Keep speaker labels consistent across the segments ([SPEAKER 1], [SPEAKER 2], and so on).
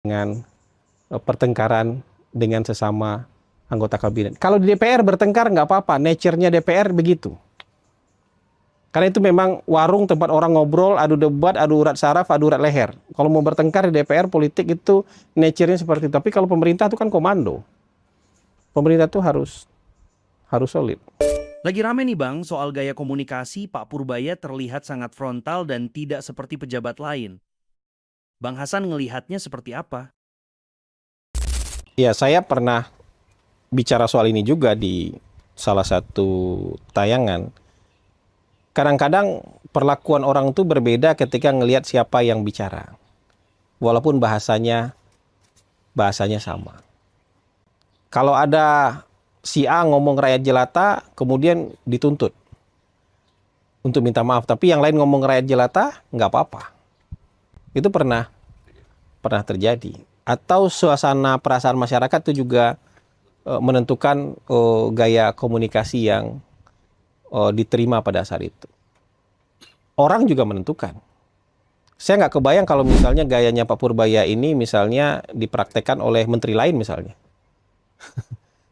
[SPEAKER 1] dengan pertengkaran dengan sesama anggota kabinet. Kalau di DPR bertengkar nggak apa-apa, nature-nya DPR begitu. Karena itu memang warung tempat orang ngobrol, adu debat, adu urat saraf, adu urat leher. Kalau mau bertengkar di DPR politik itu nature-nya seperti itu. Tapi kalau pemerintah itu kan komando. Pemerintah itu harus solid.
[SPEAKER 2] Lagi rame nih Bang, soal gaya komunikasi Pak Purbaya terlihat sangat frontal dan tidak seperti pejabat lain. Bang Hasan ngelihatnya seperti apa?
[SPEAKER 1] Ya, saya pernah bicara soal ini juga di salah satu tayangan. Kadang-kadang perlakuan orang itu berbeda ketika ngelihat siapa yang bicara. Walaupun bahasanya sama. Kalau ada si A ngomong rakyat jelata, kemudian dituntut untuk minta maaf. Tapi yang lain ngomong rakyat jelata, nggak apa-apa. Itu pernah terjadi. Atau suasana perasaan masyarakat itu juga menentukan gaya komunikasi yang diterima pada saat itu. Orang juga menentukan. Saya nggak kebayang kalau misalnya gayanya Pak Purbaya ini misalnya dipraktekkan oleh menteri lain misalnya.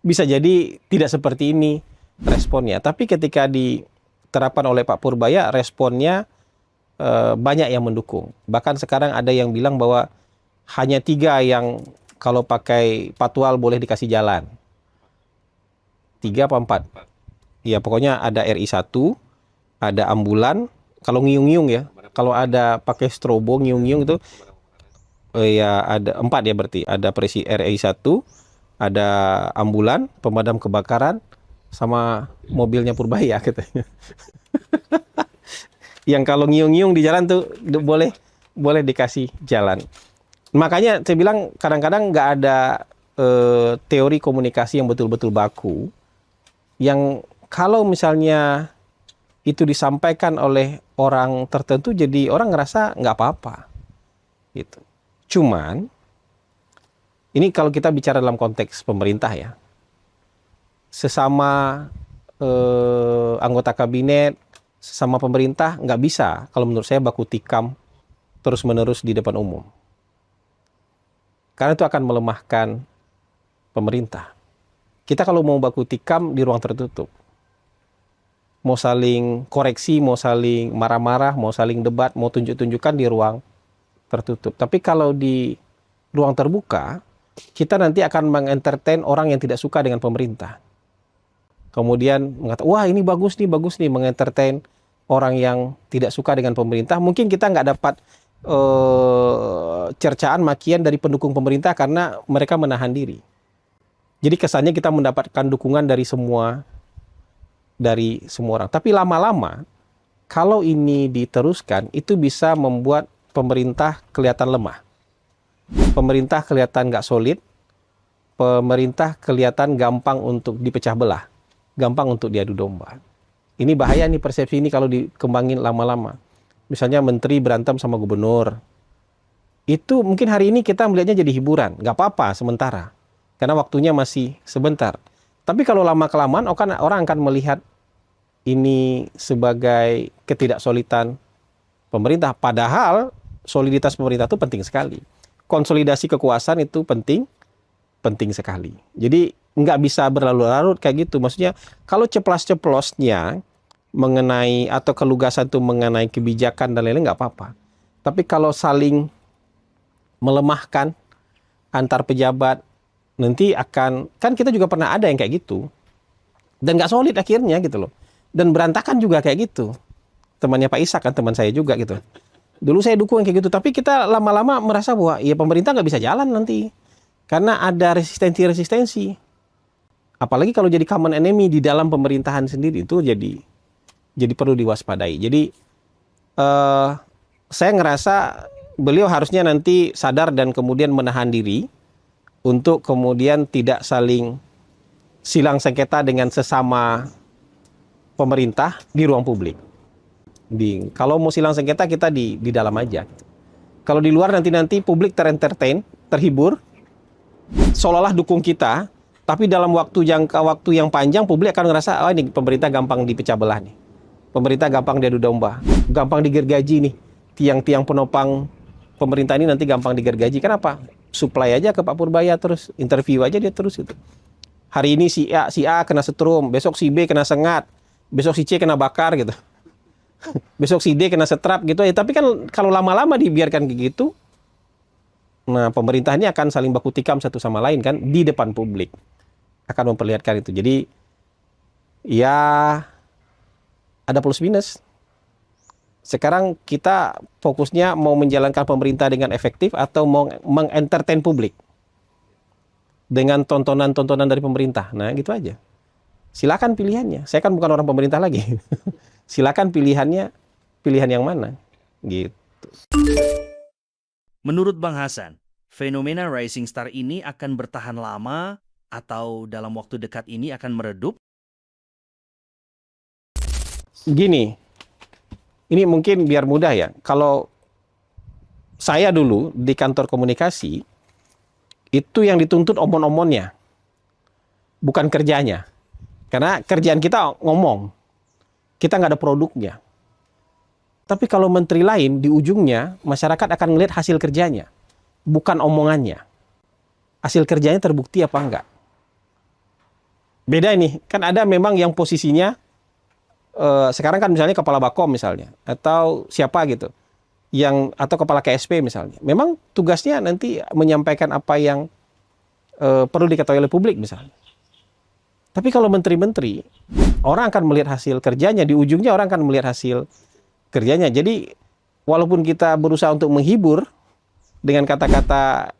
[SPEAKER 1] Bisa jadi tidak seperti ini responnya. Tapi ketika diterapkan oleh Pak Purbaya, responnya banyak yang mendukung. Bahkan sekarang ada yang bilang bahwa hanya 3 yang kalau pakai patwal boleh dikasih jalan. 3 apa 4? Ya pokoknya ada RI 1, ada ambulan, kalau ngiung-ngiung ya. Kalau ada pakai strobo ngiung-ngiung itu ya ada 4 ya berarti. Ada RI 1, ada ambulan, pemadam kebakaran, sama mobilnya Purbaya katanya. Yang kalau ngiung-ngiung di jalan tuh boleh dikasih jalan. Makanya saya bilang kadang-kadang nggak ada teori komunikasi yang betul-betul baku. Yang kalau misalnya itu disampaikan oleh orang tertentu, jadi orang ngerasa nggak apa-apa. Gitu. Cuman ini kalau kita bicara dalam konteks pemerintah ya, sesama anggota kabinet, sesama pemerintah nggak bisa kalau menurut saya baku tikam terus-menerus di depan umum. Karena itu akan melemahkan pemerintah. Kita kalau mau baku tikam di ruang tertutup, mau saling koreksi, mau saling marah-marah, mau saling debat, mau tunjuk-tunjukkan di ruang tertutup. Tapi kalau di ruang terbuka, kita nanti akan mengentertain orang yang tidak suka dengan pemerintah. Kemudian mengatakan, wah ini bagus nih, mengentertain orang yang tidak suka dengan pemerintah. Mungkin kita nggak dapat cercaan, makian dari pendukung pemerintah karena mereka menahan diri. Jadi kesannya kita mendapatkan dukungan dari semua orang. Tapi lama-lama, kalau ini diteruskan, itu bisa membuat pemerintah kelihatan lemah. Pemerintah kelihatan nggak solid, pemerintah kelihatan gampang untuk dipecah belah, gampang untuk diadu domba. Ini bahaya nih persepsi ini kalau dikembangin lama-lama. Misalnya menteri berantem sama gubernur. Itu mungkin hari ini kita melihatnya jadi hiburan, nggak apa-apa sementara. Karena waktunya masih sebentar. Tapi kalau lama-kelamaan orang akan melihat ini sebagai ketidaksolidan pemerintah. Padahal soliditas pemerintah itu penting sekali. Konsolidasi kekuasaan itu penting sekali. Jadi nggak bisa berlarut-larut kayak gitu. Maksudnya kalau ceplas-ceplosnya mengenai atau kelugasan itu mengenai kebijakan dan lain-lain nggak apa-apa. Tapi kalau saling melemahkan antar pejabat, nanti kan kita juga pernah ada yang kayak gitu. Dan nggak solid akhirnya gitu loh. Dan berantakan juga kayak gitu. Temannya Pak Ishak kan teman saya juga gitu. Dulu saya dukung kayak gitu, tapi kita lama-lama merasa bahwa ya pemerintah nggak bisa jalan nanti. Karena ada resistensi. Apalagi kalau jadi common enemy di dalam pemerintahan sendiri, itu jadi perlu diwaspadai. Jadi saya ngerasa beliau harusnya nanti sadar dan kemudian menahan diri untuk kemudian tidak saling silang sengketa dengan sesama pemerintah di ruang publik. Kalau mau silang sengketa kita di dalam aja. Kalau di luar nanti publik terentertain, terhibur, seolah-olah dukung kita, tapi dalam jangka waktu yang panjang publik akan ngerasa, oh ini pemerintah gampang dipecah belah nih. Pemerintah gampang diadu domba, gampang digergaji nih. Tiang-tiang penopang pemerintah ini nanti gampang digergaji. Kenapa? supply aja ke Pak Purbaya terus, interview aja dia terus gitu. Hari ini si A kena setrum, besok si B kena sengat, besok si C kena bakar gitu. Besok si D kena setrap gitu ya. Tapi kan kalau lama-lama dibiarkan kayak gitu, nah pemerintah ini akan saling baku tikam satu sama lain kan di depan publik. Akan memperlihatkan itu. Jadi ya ada plus minus. Sekarang kita fokusnya mau menjalankan pemerintah dengan efektif atau mau mengentertain publik dengan tontonan-tontonan dari pemerintah. Nah, gitu aja. Silakan pilihannya. Saya kan bukan orang pemerintah lagi. Silakan pilihannya, pilihan yang mana. Gitu.
[SPEAKER 2] Menurut Bang Hasan, fenomena rising star ini akan bertahan lama atau dalam waktu dekat ini akan meredup?
[SPEAKER 1] Gini, ini mungkin biar mudah ya. Kalau saya dulu di kantor komunikasi, itu yang dituntut omon-omonnya, bukan kerjanya. Karena kerjaan kita ngomong, kita nggak ada produknya. Tapi kalau menteri lain, di ujungnya, masyarakat akan melihat hasil kerjanya, bukan omongannya. Hasil kerjanya terbukti apa enggak. Beda ini, kan ada memang yang posisinya, sekarang kan misalnya kepala Bakom misalnya, atau siapa gitu, atau kepala KSP misalnya. Memang tugasnya nanti menyampaikan apa yang perlu diketahui oleh publik misalnya. Tapi kalau menteri-menteri, orang akan melihat hasil kerjanya, di ujungnya orang akan melihat hasil kerjanya. Jadi walaupun kita berusaha untuk menghibur dengan kata-kata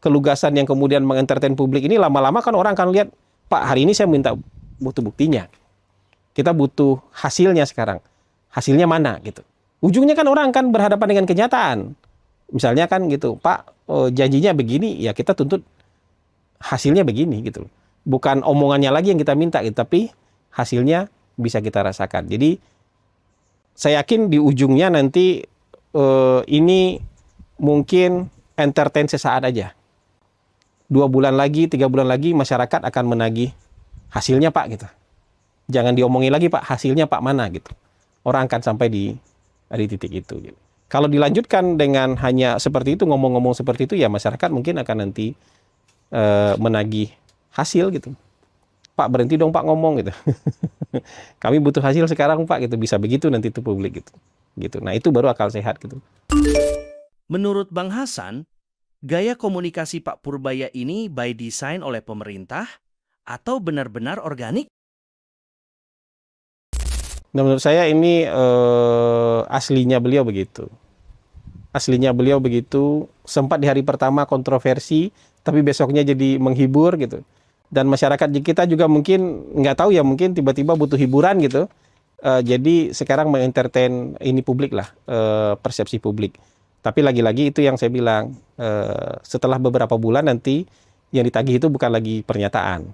[SPEAKER 1] kelugasan yang kemudian mengentertain publik ini, lama-lama kan orang akan lihat, Pak, hari ini saya minta butuh buktinya. Kita butuh hasilnya sekarang. Hasilnya mana gitu. Ujungnya kan orang akan berhadapan dengan kenyataan. Misalnya kan gitu, Pak, janjinya begini, ya kita tuntut hasilnya begini gitu. Bukan omongannya lagi yang kita minta gitu, tapi hasilnya bisa kita rasakan. Jadi saya yakin di ujungnya nanti ini mungkin entertain sesaat aja. 2 bulan lagi, 3 bulan lagi masyarakat akan menagih hasilnya Pak gitu. Jangan diomongin lagi Pak, hasilnya Pak mana gitu. Orang akan sampai di titik itu. Gitu. Kalau dilanjutkan dengan hanya seperti itu, ngomong-ngomong seperti itu, ya masyarakat mungkin akan nanti menagih hasil gitu. Pak berhenti dong Pak ngomong gitu. Kami butuh hasil sekarang Pak gitu. Bisa begitu nanti itu publik gitu. Gitu. Nah itu baru akal sehat gitu.
[SPEAKER 2] Menurut Bang Hasan, gaya komunikasi Pak Purbaya ini by design oleh pemerintah atau benar-benar organik?
[SPEAKER 1] Nah, menurut saya ini aslinya beliau begitu. Aslinya beliau begitu, sempat di hari pertama kontroversi, tapi besoknya jadi menghibur gitu. Dan masyarakat kita juga mungkin nggak tahu ya, mungkin tiba-tiba butuh hiburan gitu. Jadi sekarang mengentertain ini publik lah, persepsi publik. Tapi lagi-lagi itu yang saya bilang, setelah beberapa bulan nanti yang ditagih itu bukan lagi pernyataan.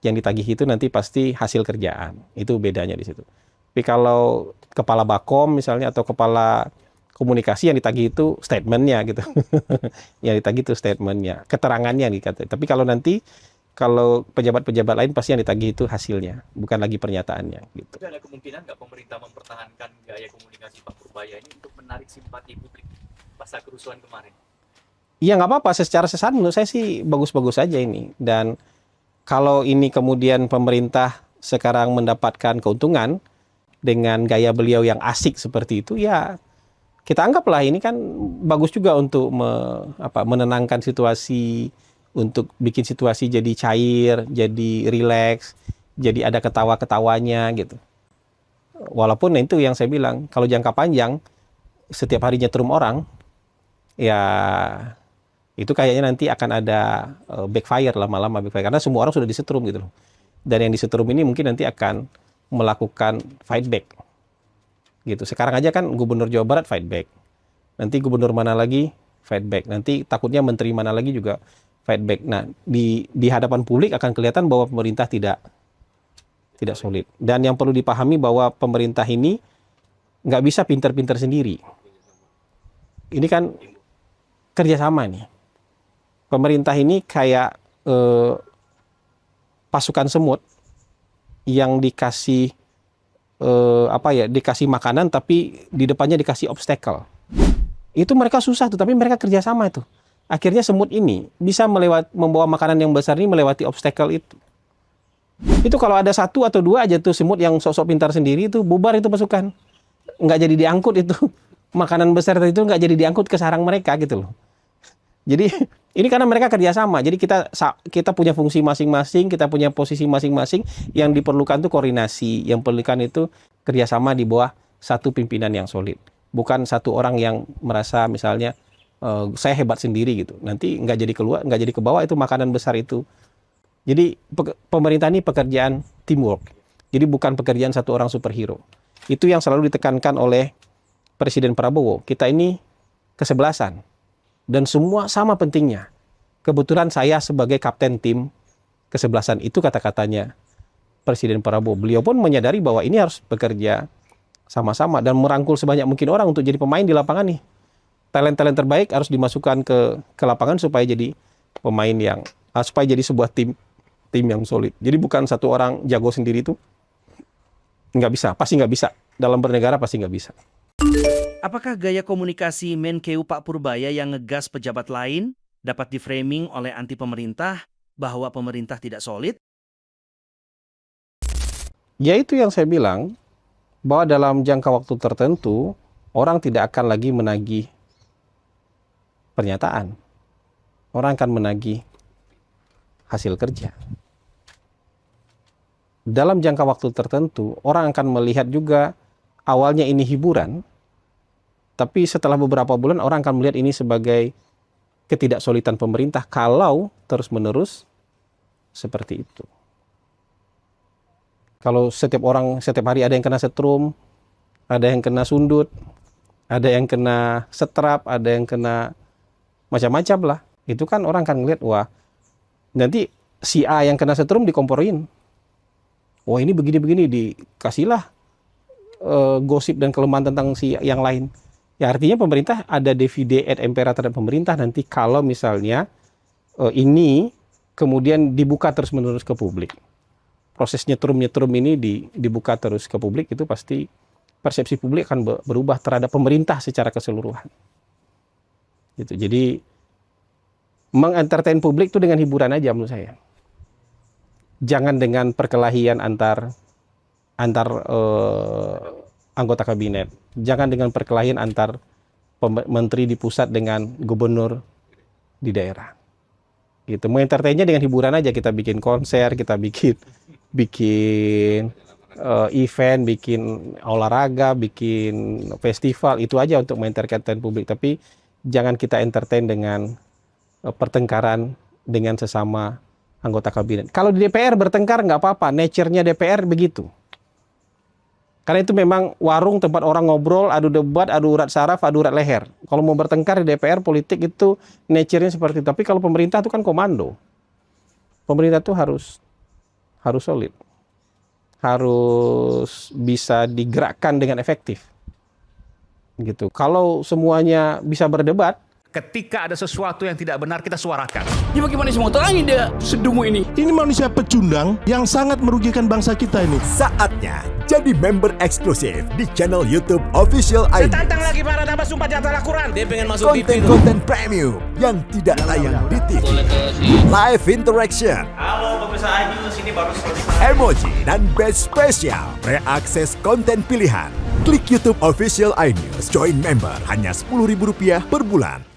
[SPEAKER 1] Yang ditagih itu nanti pasti hasil kerjaan. Itu bedanya di situ. Tapi kalau kepala Bakom misalnya atau kepala komunikasi yang ditagih itu statementnya gitu. Yang ditagih itu statementnya, keterangannya dikata. Tapi kalau nanti kalau pejabat-pejabat lain pasti yang ditagih itu hasilnya, bukan lagi pernyataannya. Gitu.
[SPEAKER 3] Ada kemungkinan nggak pemerintah mempertahankan gaya komunikasi Pak Purbaya ini untuk menarik simpati publik pasca kerusuhan kemarin?
[SPEAKER 1] Iya nggak apa-apa, secara sesaat menurut saya sih bagus-bagus saja ini. Dan kalau ini kemudian pemerintah sekarang mendapatkan keuntungan dengan gaya beliau yang asik seperti itu, ya kita anggaplah ini kan bagus juga untuk menenangkan situasi, untuk bikin situasi jadi cair, jadi rileks, jadi ada ketawa-ketawanya gitu. Walaupun itu yang saya bilang, kalau jangka panjang, setiap hari nyetrum orang, ya itu kayaknya nanti akan ada backfire lama-lama, backfire. Karena semua orang sudah disetrum gitu loh. Dan yang disetrum ini mungkin nanti akan melakukan fight back. Gitu. Sekarang aja kan Gubernur Jawa Barat fight back. Nanti gubernur mana lagi fight back. Nanti takutnya menteri mana lagi juga fight back. Nah, di hadapan publik akan kelihatan bahwa pemerintah tidak solid. Dan yang perlu dipahami bahwa pemerintah ini nggak bisa pinter-pinter sendiri. Ini kan kerjasama nih. Pemerintah ini kayak pasukan semut yang dikasih dikasih makanan tapi di depannya dikasih obstacle. Itu mereka susah tuh, tapi mereka kerjasama itu. akhirnya semut ini bisa membawa makanan yang besar ini melewati obstacle itu. Itu kalau ada 1 atau 2 aja tuh semut yang sok-sok pintar sendiri itu bubar itu pasukan. Nggak jadi diangkut itu. Makanan besar itu nggak jadi diangkut ke sarang mereka gitu loh. Jadi ini karena mereka kerjasama. Jadi kita punya fungsi masing-masing, kita punya posisi masing-masing. Yang diperlukan itu koordinasi. Yang diperlukan itu kerjasama di bawah satu pimpinan yang solid. Bukan satu orang yang merasa misalnya saya hebat sendiri gitu. Nanti nggak jadi keluar, nggak jadi ke bawah itu makanan besar itu. Jadi pemerintah ini pekerjaan teamwork. Jadi bukan pekerjaan satu orang superhero. Itu yang selalu ditekankan oleh Presiden Prabowo. Kita ini kesebelasan. Dan semua sama pentingnya. Kebetulan saya sebagai kapten tim kesebelasan itu kata-katanya Presiden Prabowo. Beliau pun menyadari bahwa ini harus bekerja sama-sama dan merangkul sebanyak mungkin orang untuk jadi pemain di lapangan nih. Talent-talent terbaik harus dimasukkan ke lapangan supaya jadi pemain yang supaya jadi sebuah tim yang solid. Jadi bukan satu orang jago sendiri itu nggak bisa, pasti nggak bisa. Dalam bernegara pasti nggak bisa.
[SPEAKER 2] Apakah gaya komunikasi Menkeu Pak Purbaya yang ngegas pejabat lain dapat diframing oleh anti pemerintah bahwa pemerintah tidak solid?
[SPEAKER 1] Ya itu yang saya bilang, bahwa dalam jangka waktu tertentu orang tidak akan lagi menagih pernyataan. Orang akan menagih hasil kerja. Dalam jangka waktu tertentu, orang akan melihat juga awalnya ini hiburan, tapi setelah beberapa bulan orang akan melihat ini sebagai ketidaksolidan pemerintah kalau terus-menerus seperti itu. Kalau setiap hari ada yang kena setrum, ada yang kena sundut, ada yang kena setrap, ada yang kena macam-macam lah. Itu kan orang akan ngeliat, wah nanti si A yang kena setrum dikomporin. Wah ini begini-begini, dikasihlah gosip dan kelemahan tentang si yang lain. Ya artinya pemerintah ada divide et impera terhadap pemerintah nanti kalau misalnya ini kemudian dibuka terus-menerus ke publik. Proses nyetrum ini dibuka terus ke publik, itu pasti persepsi publik akan berubah terhadap pemerintah secara keseluruhan. Gitu. Jadi mengentertain publik itu dengan hiburan aja menurut saya. Jangan dengan perkelahian antar anggota kabinet. Jangan dengan perkelahian antar menteri di pusat dengan gubernur di daerah. Gitu. Mengentertainnya dengan hiburan aja, kita bikin konser, kita bikin event, bikin olahraga, bikin festival, itu aja untuk mengentertain publik. Tapi jangan kita entertain dengan pertengkaran dengan sesama anggota kabinet. Kalau di DPR bertengkar nggak apa-apa, nature-nya DPR begitu. Karena itu memang warung tempat orang ngobrol, adu debat, adu urat saraf, adu urat leher. Kalau mau bertengkar di DPR, politik itu nature-nya seperti itu. Tapi kalau pemerintah itu kan komando. Pemerintah itu harus solid. Harus bisa digerakkan dengan efektif. Gitu. Kalau semuanya bisa berdebat,
[SPEAKER 4] ketika ada sesuatu yang tidak benar, kita suarakan.
[SPEAKER 5] Ya bagaimana semua terangin dia sedumu ini?
[SPEAKER 6] Ini manusia pecundang yang sangat merugikan bangsa kita ini.
[SPEAKER 7] Saatnya jadi member eksklusif di channel YouTube Official iNews.
[SPEAKER 5] Tantang lagi para tambah sumpah di atas Al-Quran. Dia pengen masuk TV.
[SPEAKER 7] Konten premium yang tidak tayang di TV. Live interaction.
[SPEAKER 3] Halo pemirsa iNews, ini baru selesai.
[SPEAKER 7] Emoji dan badge spesial. Reakses konten pilihan. Klik YouTube Official iNews. Join member hanya Rp10.000 per bulan.